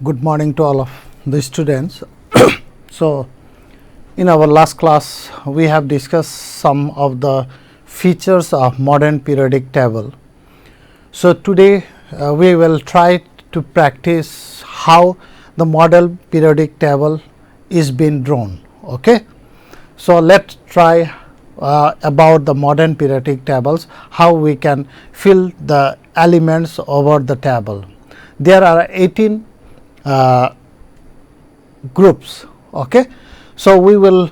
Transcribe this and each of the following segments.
Good morning to all of the students. So, in our last class we have discussed some of the features of modern periodic table. So, today we will try to practice how the model periodic table is being drawn. Okay. So, let us try about the modern periodic tables, how we can fill the elements over the table. There are 18 groups. Okay. So, we will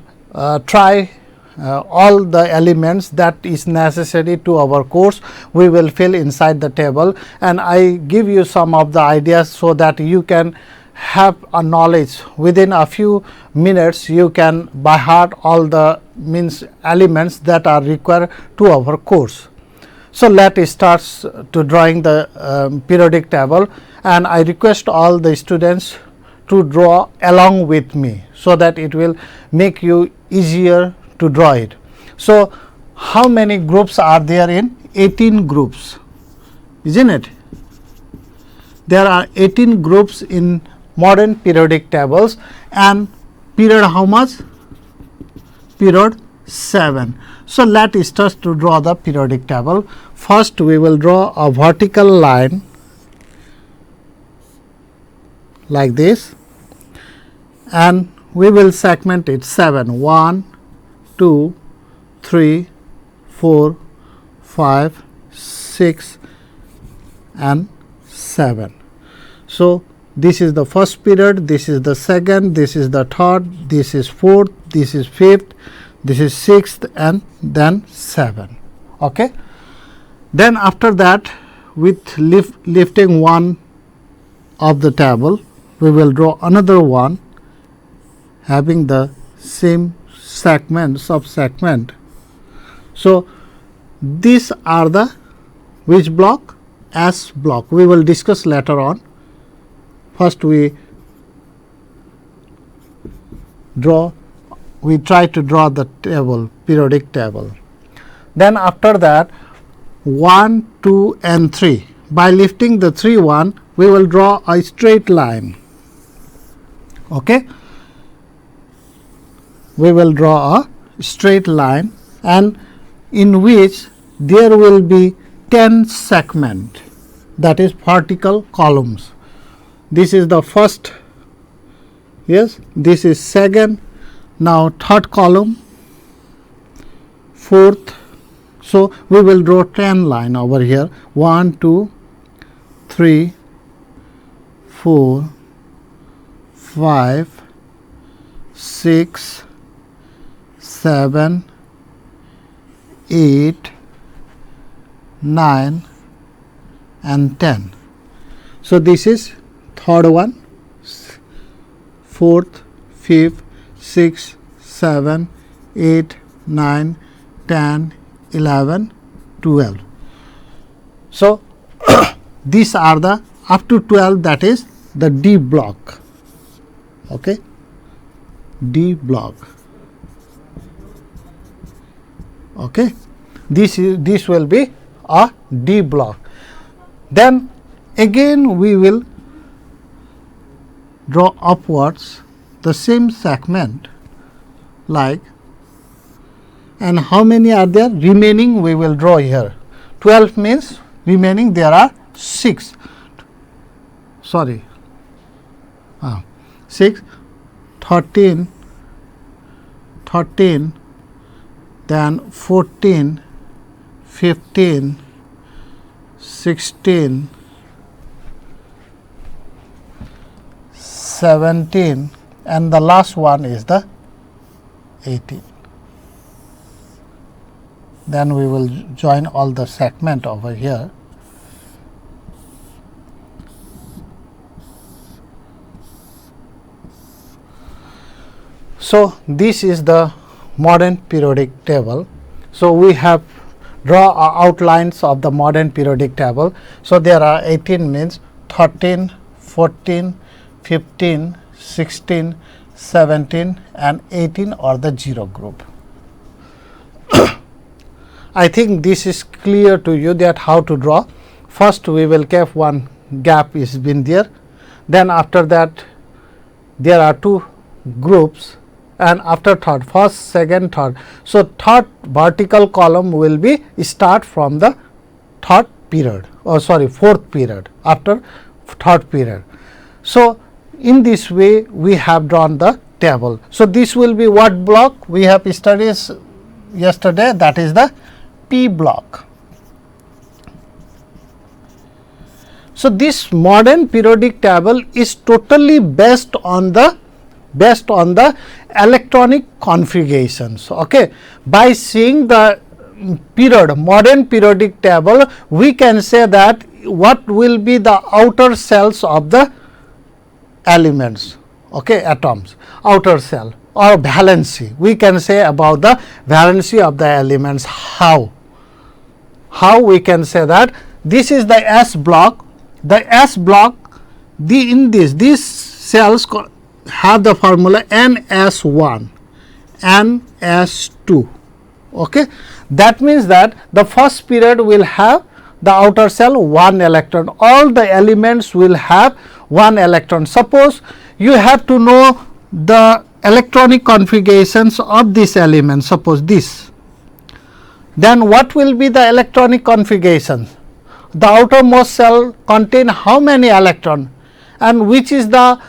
try all the elements that is necessary to our course, we will fill inside the table, and I give you some of the ideas so that you can have a knowledge within a few minutes. You can by heart all the elements that are required to our course. So, let us start to drawing the periodic table, and I request all the students to draw along with me, so that it will make you easier to draw it. So, how many groups are there in 18 groups, isn't it? There are 18 groups in modern periodic tables, and period how much? Period 7. So, let us start to draw the periodic table. First, we will draw a vertical line like this, and we will segment it 7, 1, 2, 3, 4, 5, 6 and 7. So, this is the first period, this is the second, this is the third, this is fourth, this is fifth, this is sixth, and then 7. Okay. Then after that, with lifting one of the table, we will draw another one having the same segment, sub segment. So, these are the which block? S block. We will discuss later on. First, we try to draw the table, periodic table. Then after that, 1, 2 and 3. By lifting the 3 one, we will draw a straight line. Okay. We will draw a straight line, and in which there will be 10 segment, that is vertical columns. This is the first, yes, this is second, now third column, fourth. So, we will draw 10 line over here, 1, 2, 3, 4, 5, 6, 7, 8, 9 and 10. So, this is third one, fourth, fifth, 6, 7, 8, 9, 10, 11, 12. So, these are the up to 12, that is the D block. Okay. D block. Okay. This will be a D block. Then again we will draw upwards the same segment, like, and how many are there? Remaining we will draw here. 12 means remaining there are 6. Sorry. 6, 13, then 14, 15, 16, 17, and the last one is the 18. Then we will join all the segment over here. So, this is the modern periodic table. So, we have draw outlines of the modern periodic table. So, there are 18 means 13, 14, 15, 16, 17 and 18 or the 0 group. I think this is clear to you that how to draw. First, we will keep one gap is been there. then after that there are two groups, and after third, first, second, third. So, third vertical column will be start from the third period, or sorry, fourth period, after third period. So, in this way we have drawn the table. So, this will be what block we have studied yesterday, that is the P block. So, this modern periodic table is totally based on the electronic configurations. Okay. By seeing the modern periodic table, we can say that what will be the outer cells of the elements, okay, atoms, outer cell or valency. We can say about the valency of the elements. How we can say that this is the S block. The S block, in these cells have the formula NS1, NS2. Okay. That means that the first period will have the outer cell 1 electron. All the elements will have 1 electron. Suppose you have to know the electronic configurations of this element, suppose this. Then what will be the electronic configurations? The outermost cell contain how many electron, and which is the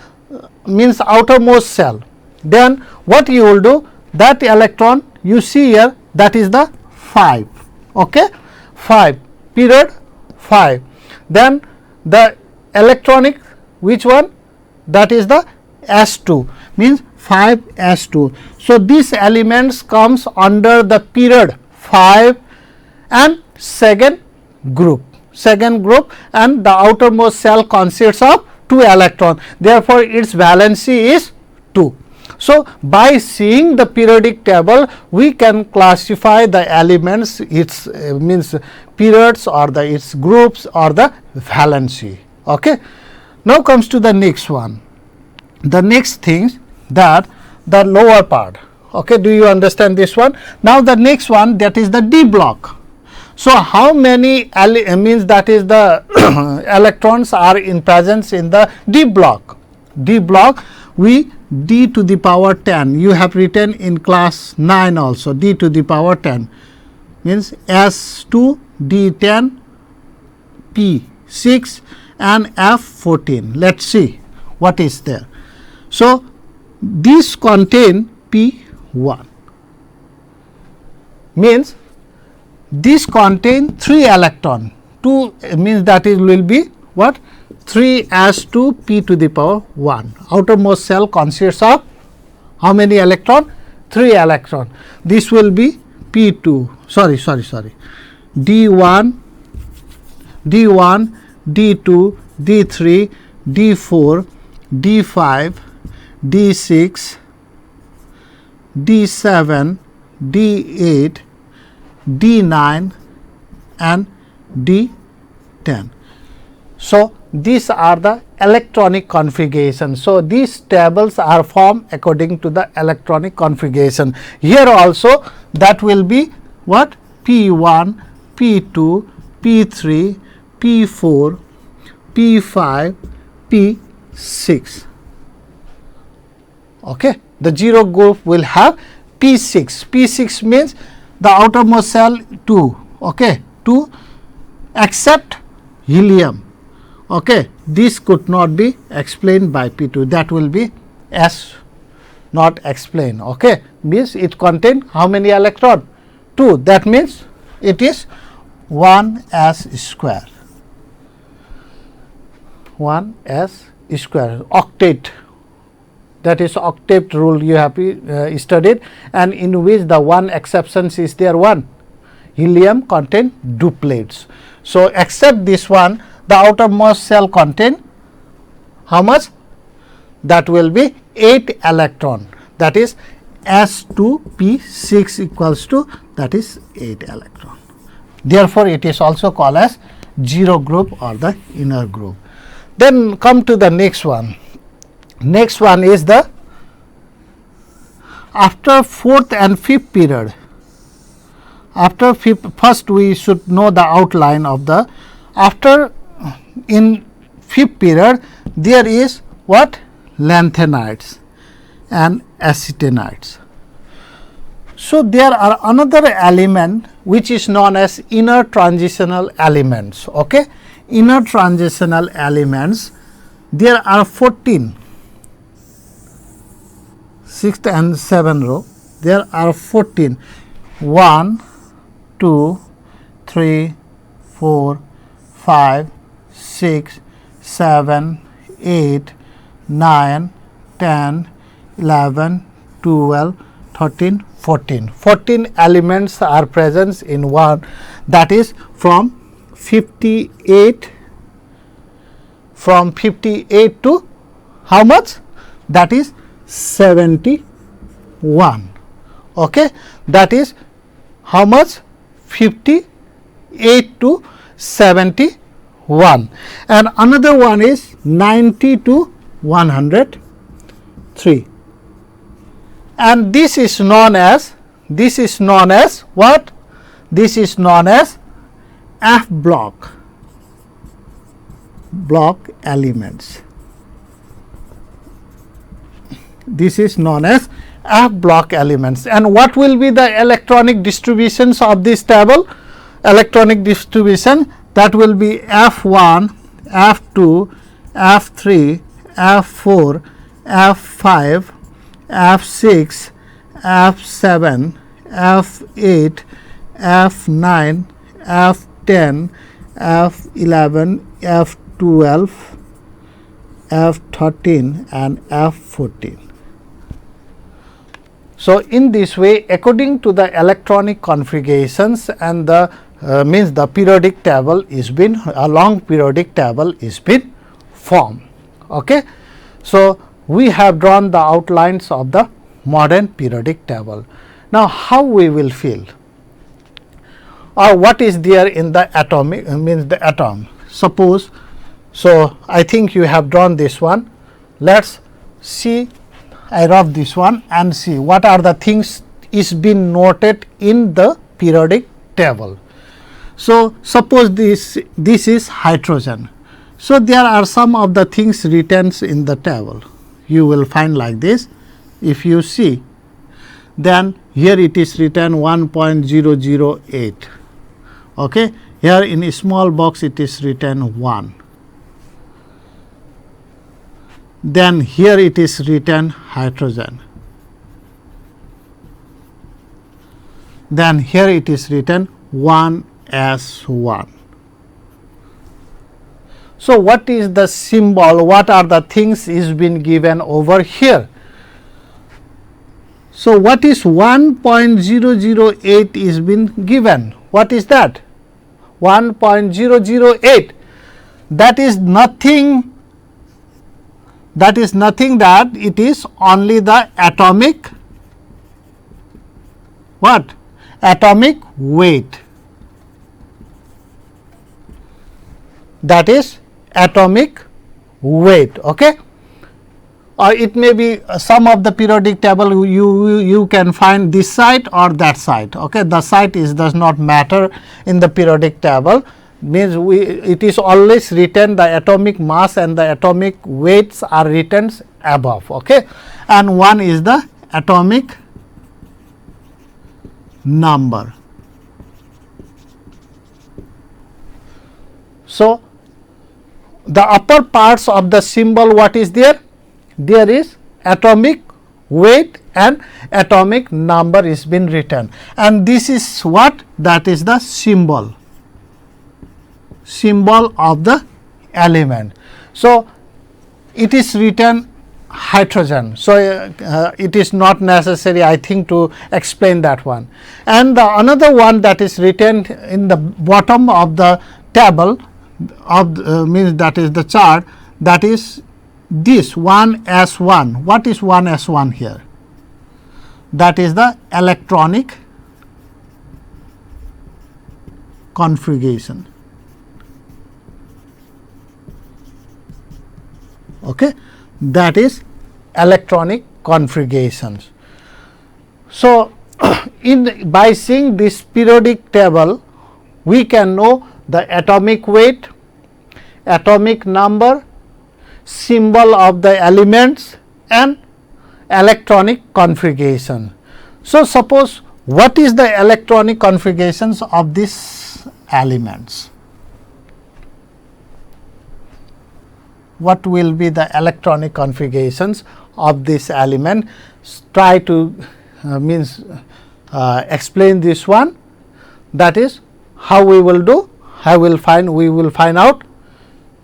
means outermost cell. Then what you will do, that electron you see here, that is the 5, okay, 5 period 5. Then the electronic, which one, that is the S2, means 5 S2. So, these elements comes under the period 5 and second group, and the outermost cell consists of 2 electron. Therefore, its valency is 2. So, by seeing the periodic table, we can classify the elements, its means periods or its groups or the valency. Okay. Now comes to the next one. The next thing, that the lower part. Okay. Do you understand this one? Now the next one, that is the D block. So, how many means that is the electrons are in presence in the D block? D block, we d to the power 10, you have written in class 9 also, d to the power 10 means S2, D10, P6 and F14. Let us see what is there. So, these contain P1, means this contain 3 electron, 2 means that it will be what, 3 S2 P to the power 1. Outermost cell consists of how many electron? 3 electron. This will be P2, sorry, D1, D2, D3, D4, D5, D6, D7, D8, D9 and D10. So, these are the electronic configuration. So, these tables are formed according to the electronic configuration. Here also that will be what, P1, P2, P3, P4, P5, P6. Okay. The 0 group will have P6. P6 means the outermost cell 2, okay, 2 except helium. Okay. This could not be explained by P2, that will be S not explained. Okay. Means it contain how many electron? 2, that means it is 1 S square, 1 S square, octet. That is octet rule you have studied, and in which the one exception is there, one, helium contain duplets. So, except this one, the outermost cell contain how much? That will be 8 electron, that is S2P6 equals to, that is 8 electron. Therefore, it is also called as 0 group or the inner group. Then come to the next one. Next one is the after 4th and 5th period. After first we should know the outline of the, after in 5th period, there is what? Lanthanides and actinides. So, there are another element which is known as inner transitional elements. Okay? Inner transitional elements, there are 14, 6th and 7th row, there are 14, 1, 2, 3, 4, 5, 6, 7, 8, 9, 10, 11, 12, 13, 14. 14 elements are present in one, that is from 58 to how much? That is 71. Okay, that is how much? 58 to 71, and another one is 90 to 103, and this is known as what? This is known as F block elements. This is known as F block elements. And what will be the electronic distributions of this table? Electronic distribution, that will be F1, F2, F3, F4, F5, F6, F7, F8, F9, F10, F11, F12, F13 and F14. So, in this way, according to the electronic configurations and the means the periodic table is been, a long periodic table is been formed. Okay. So, we have drawn the outlines of the modern periodic table. Now, how we will feel, or what is there in the atomic means the atom? Suppose, so I think you have drawn this one. Let us see, I rub this one and see what are the things is been noted in the periodic table. So, suppose this is hydrogen. So, there are some of the things written in the table. You will find like this. If you see, then here it is written 1.008. Okay. Here in a small box it is written 1. Then here it is written hydrogen. Then here it is written 1s1. So, what is the symbol? What are the things is been given over here? So, what is 1.008 is been given? What is that? 1.008, that is nothing that it is only the atomic what? Atomic weight. That is atomic weight. Okay. Or it may be some of the periodic table you can find this side or that side. Okay. The side does not matter in the periodic table, means it is always written the atomic mass and the atomic weights are written above. Okay. And one is the atomic number. So, the upper parts of the symbol, what is there? There is atomic weight and atomic number is been written, and this is what? That is the symbol of the element. So, it is written hydrogen. So, it is not necessary I think to explain that one. And the another one that is written in the bottom of the table of means that is the chart, that is this 1s1. What is 1s1 here? That is the electronic configuration. Okay. That is electronic configurations. So, by seeing this periodic table, we can know the atomic weight, atomic number, symbol of the elements and electronic configuration. So, suppose what is the electronic configurations of these elements? What will be the electronic configurations of this element? Try to explain this one. That is how we will do. We will find out.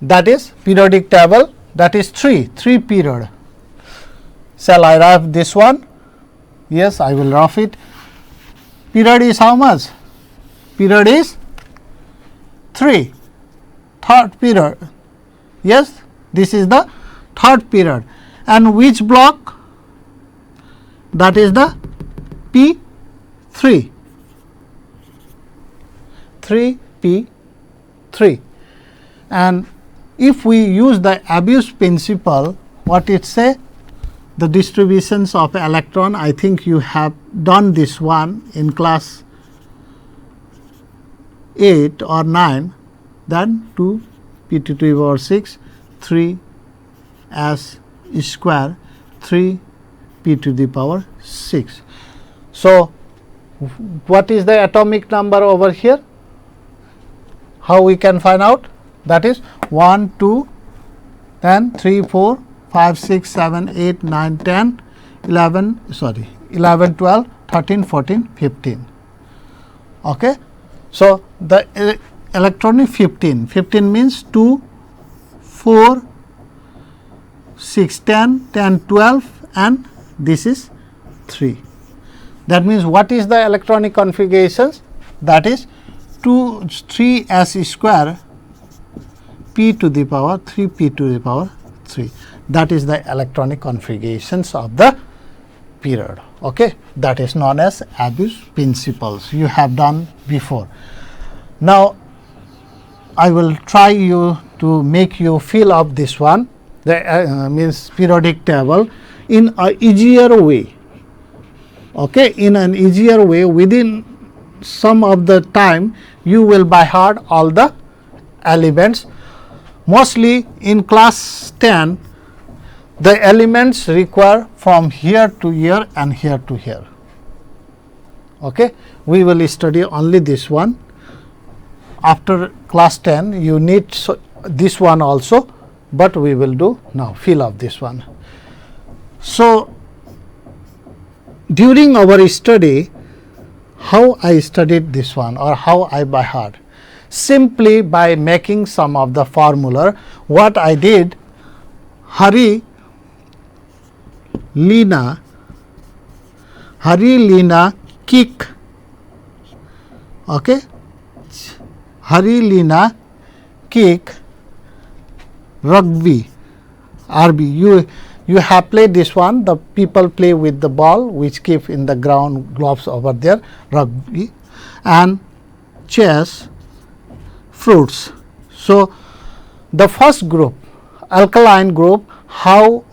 That is periodic table. That is 3 period. Shall I rough this one? Yes, I will rough it. Period is how much? Period is 3. Third period. Yes, this is the third period. And which block? That is the P3. 3P3. And if we use the Abbe's principle, what it say? The distributions of electron, I think you have done this one in class 8 or 9, then 2 p to the power 6, 3 s square, 3 p to the power 6. So, what is the atomic number over here? How we can find out? That is 1, 2, then 3, 4, 5, 6, 7, 8, 9, 10, 11, 12, 13, 14, 15. Okay. So, the electronic 15 means 2, 4, 6, 10, 10, 12 and this is 3. That means what is the electronic configurations? That is 3 s square p to the power 3 p to the power 3. That is the electronic configurations of the period. Okay. That is known as Abbe's principles. You have done before. Now, I will try to make you fill up this one, the means periodic table in a easier way. Okay. In an easier way, within some of the time you will by heart all the elements. Mostly in class 10, the elements require from here to here and here to here. Okay. We will study only this one. After class 10, you need this one also, but we will do now fill up this one. So, during our study, how I studied this one or how I by heart? Simply by making some of the formula. What I did, Hari, Lina, kick. Okay. Hari, Lina, kick, rugby, RB. You have played this one. The people play with the ball which keep in the ground, gloves over there, rugby, and chess, fruits. So, the first group, alkaline group, how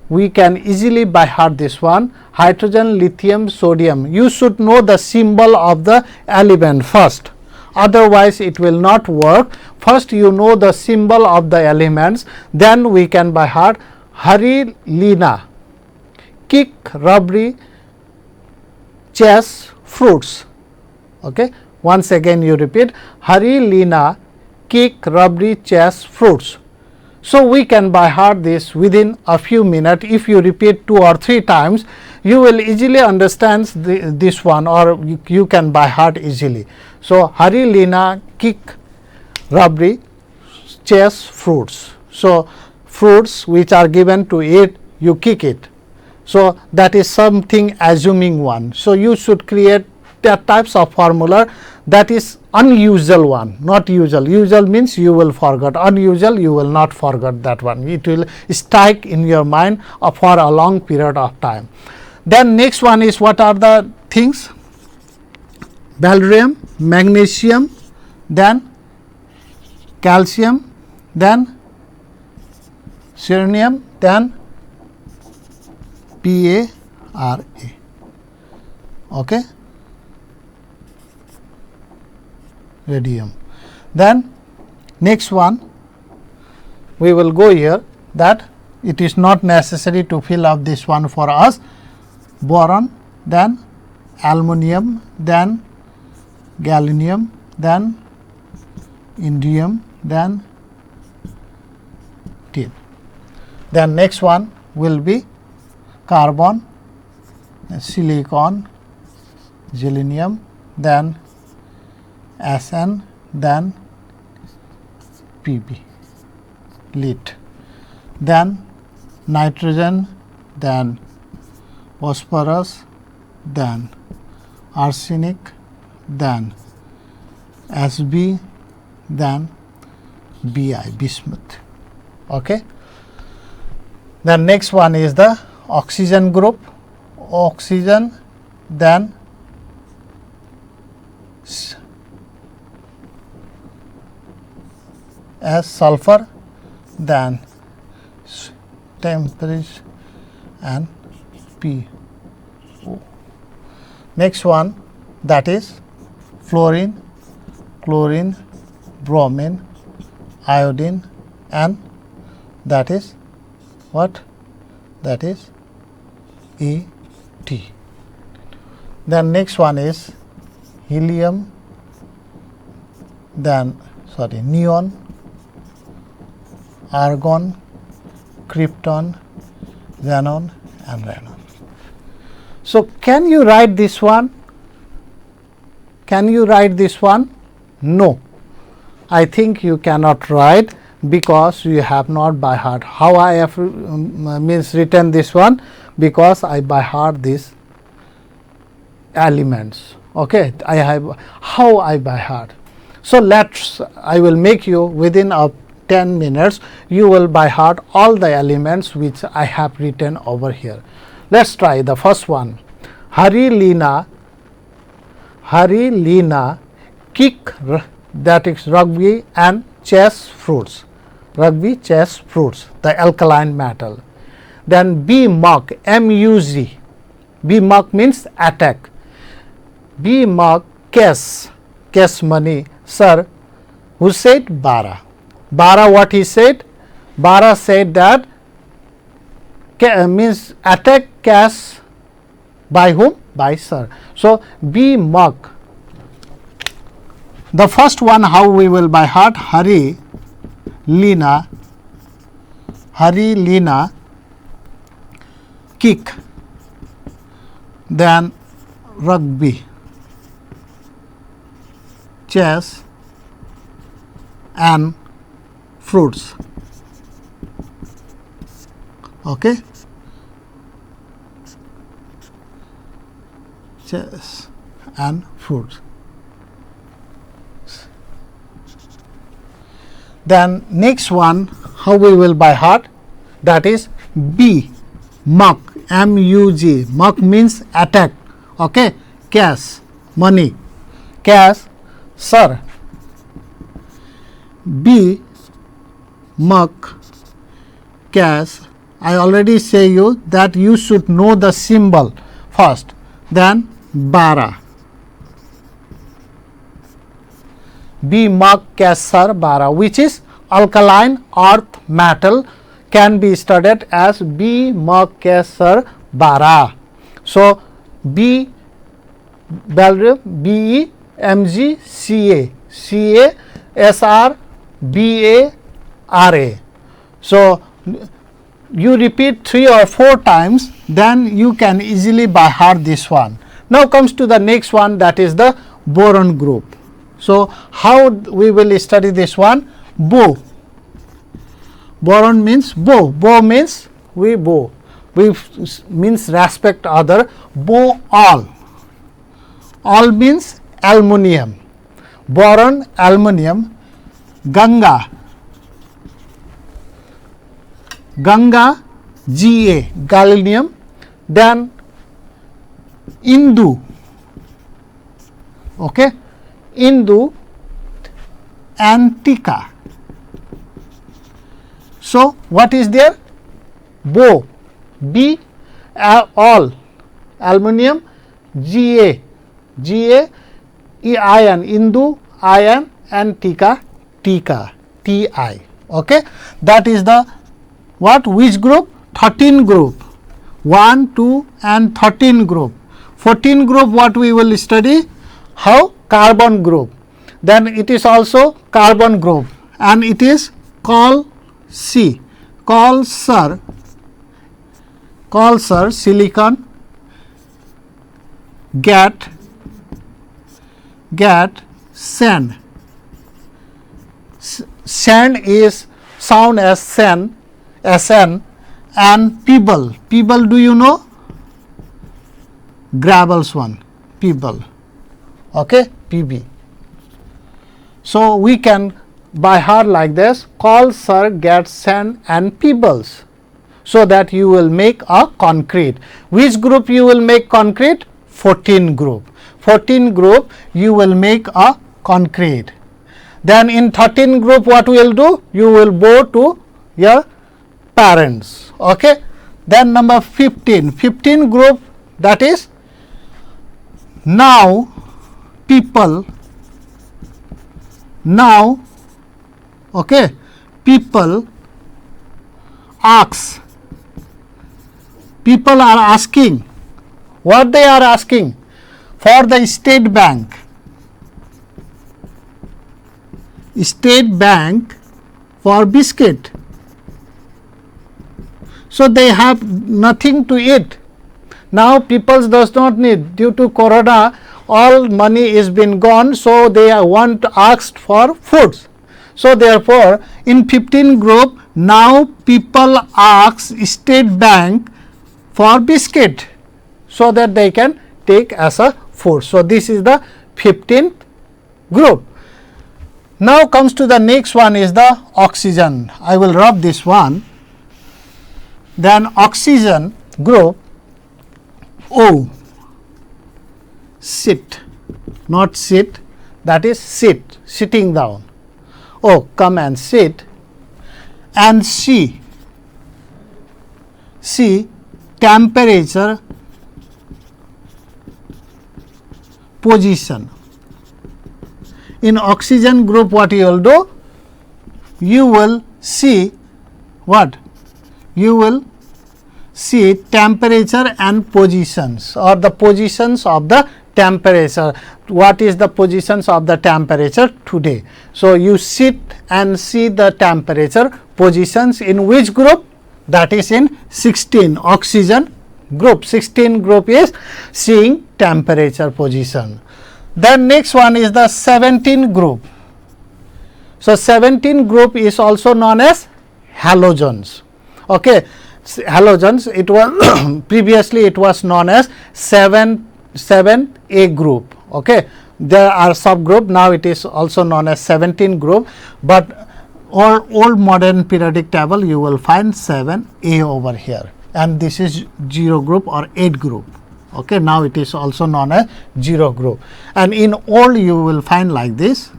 we can easily by heart this one, hydrogen, lithium, sodium. You should know the symbol of the element first, otherwise it will not work. First you know the symbol of the elements, then we can by heart Hari, Lina, kick, rubbery, chess, fruits. Okay. Once again you repeat Hari, Lina, kick, rubbery, chess, fruits. So, we can by heart this within a few minutes. If you repeat 2 or 3 times, you will easily understand this one, or you can by heart easily. So, Hari, Lina, kick, rubbery, chess, fruits. So, fruits which are given to it, you kick it. So, that is something assuming one. So, you should create that types of formula that is unusual one, not usual. Usual means you will forget, unusual you will not forget that one. It will strike in your mind for a long period of time. Then next one is what are the things? Barium, magnesium, then calcium, then selenium, then PaRa. Okay. Radium. Then next one we will go here, that it is not necessary to fill up this one for us. Boron, then aluminum, then gallium, then indium, then tin. Then next one will be carbon, silicon, selenium, then Sn, then Pb, lead, then nitrogen, then phosphorus, then arsenic, then Sb, then Bi, bismuth. Okay. Then next one is the oxygen group, oxygen, then as sulfur, then temperature and PO. Next one, that is fluorine, chlorine, bromine, iodine, and that is what? That is Et. Then next one is helium, then neon, argon, krypton, xenon, and radon. So, can you write this one? Can you write this one? No, I think you cannot write, because you have not by heart. How I have means written this one? Because I by heart these elements. Okay, I have how I by heart. So, I will make you within 10 minutes, you will by heart all the elements which I have written over here. Let us try the first one. Hari, Lina, kick, that is rugby and chess fruits. Rugby, chess fruits, the alkaline metal. Then B mug, MUG. B mug means attack. B mug, cash money. Sir, who said? Bara. Bara, what he said? Bara said that means attack cash by whom? By sir. So, B mug. The first one, how we will by heart? Hari, Lina, kick, then rugby, chess, and fruits. Okay. Chess and fruits. Then next one, how we will by heart? That is B, mug, MUG. Mug means attack. Okay, cash, money, cash, sir. B, mug, cash. I already say you that you should know the symbol first. Then bara. B mug, cash, sir, bara, which is alkaline earth metal, can be studied as B mug, cash, sir, bara. So, B value BE, MG, CA, SR, BA, RA. So, you repeat 3 or 4 times, then you can easily by heart this one. Now comes to the next one, that is the boron group. So, how we will study this one? Bow. Boron means bow. Bow means we bow. We means respect other. Bow all. All means aluminium. Boron, aluminium. Ganga. Ganga, Ga, gallium. Then Indu. Okay. Indu and Tika. So, what is there? Bow, B, all, aluminium, Ga, iron, Indu, iron, and Tika, Ti. Okay, that is the what, which group? 13 group, 1, 2 and 13 group. 14 group what we will study? How? Carbon group. Then it is also carbon group and it is called C, called sir, silicon, get sand. Sand is sound as SN, and pebble. Pebble, do you know? Gravels one, pebble. Okay, PB. So we can by heart like this: call, sir, get, sand and pebbles, so that you will make a concrete. Which group you will make concrete? 14 group. 14 group you will make a concrete. Then in 13 group what we will do? You will go to your parents. Okay. Then number 15. 15 group, that is now people. Now, okay, people ask. People are asking. What they are asking? For the State Bank. State Bank for biscuit. So they have nothing to eat. Now people does not need, due to corona all money is been gone, so they want asked for foods. So therefore in 15 group now people ask State Bank for biscuit, so that they can take as a food. So this is the 15th group. Now comes to the next one is the oxygen. I will rub this one. Then oxygen group O, sit, not sit, that is sit, sitting down. Oh, come and sit. And C, temperature, position. In oxygen group what you will do? You will see what? You will see temperature and positions, or the positions of the temperature. What is the positions of the temperature today? So you sit and see the temperature positions in which group? That is in 16, oxygen group. 16 group is seeing temperature position. Then next one is the 17 group. So 17 group is also known as halogens. Okay, halogens, it was previously it was known as 7A group. Okay, there are subgroup, now it is also known as 17 group, but old modern periodic table you will find 7A over here, and this is 0 group or 8 group. Okay, now it is also known as 0 group, and in old you will find like this,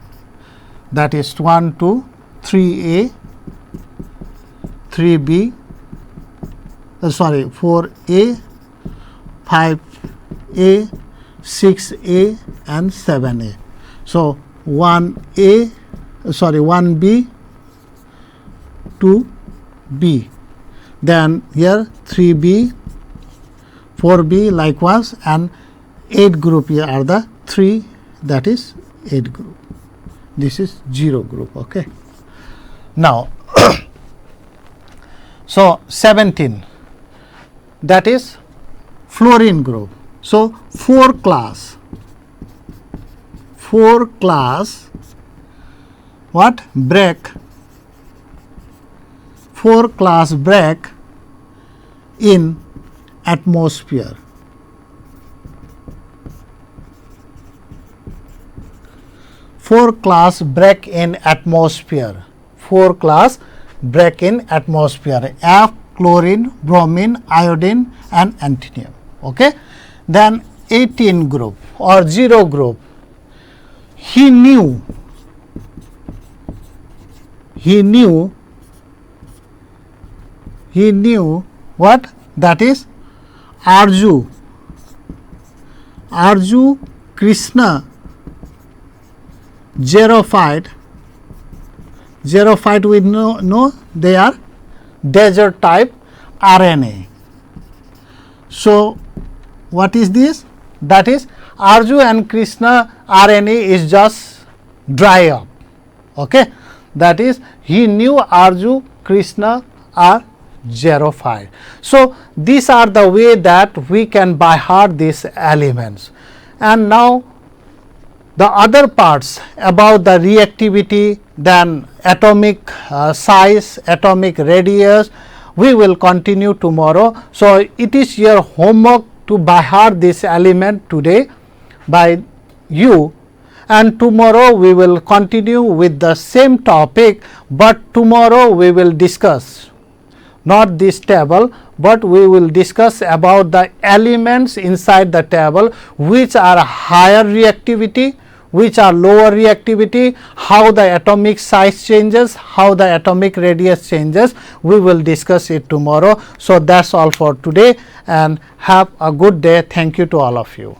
that is 1, 2, 3A, 3B, 4A, 5A, 6A and 7A. So 1A, 1B, 2B, then here 3B, 4B likewise, and 8 group here are the 3, that is 8 group. This is 0 group. Okay. Now so 17, that is fluorine group. So 4 class what? Break. 4 class break in atmosphere. 4 class break in atmosphere. 4 class break in atmosphere. F, chlorine, bromine, iodine and antimony. Okay. Then 18 group or 0 group. He knew what? That is Arju, Krishna, Xerophyte we know they are desert type RNA. So, what is this? That is Arju and Krishna RNA is just dry up. Okay, that is he knew Arju, Krishna are xerophile. So, these are the way that we can by heart these elements. And now the other parts about the reactivity, then atomic size, atomic radius, we will continue tomorrow. So, it is your homework to by heart this element today by you, and tomorrow we will continue with the same topic, but tomorrow we will discuss not this table, but we will discuss about the elements inside the table which are higher reactivity, which are lower reactivity, how the atomic size changes, how the atomic radius changes. We will discuss it tomorrow. So, that is all for today, and have a good day. Thank you to all of you.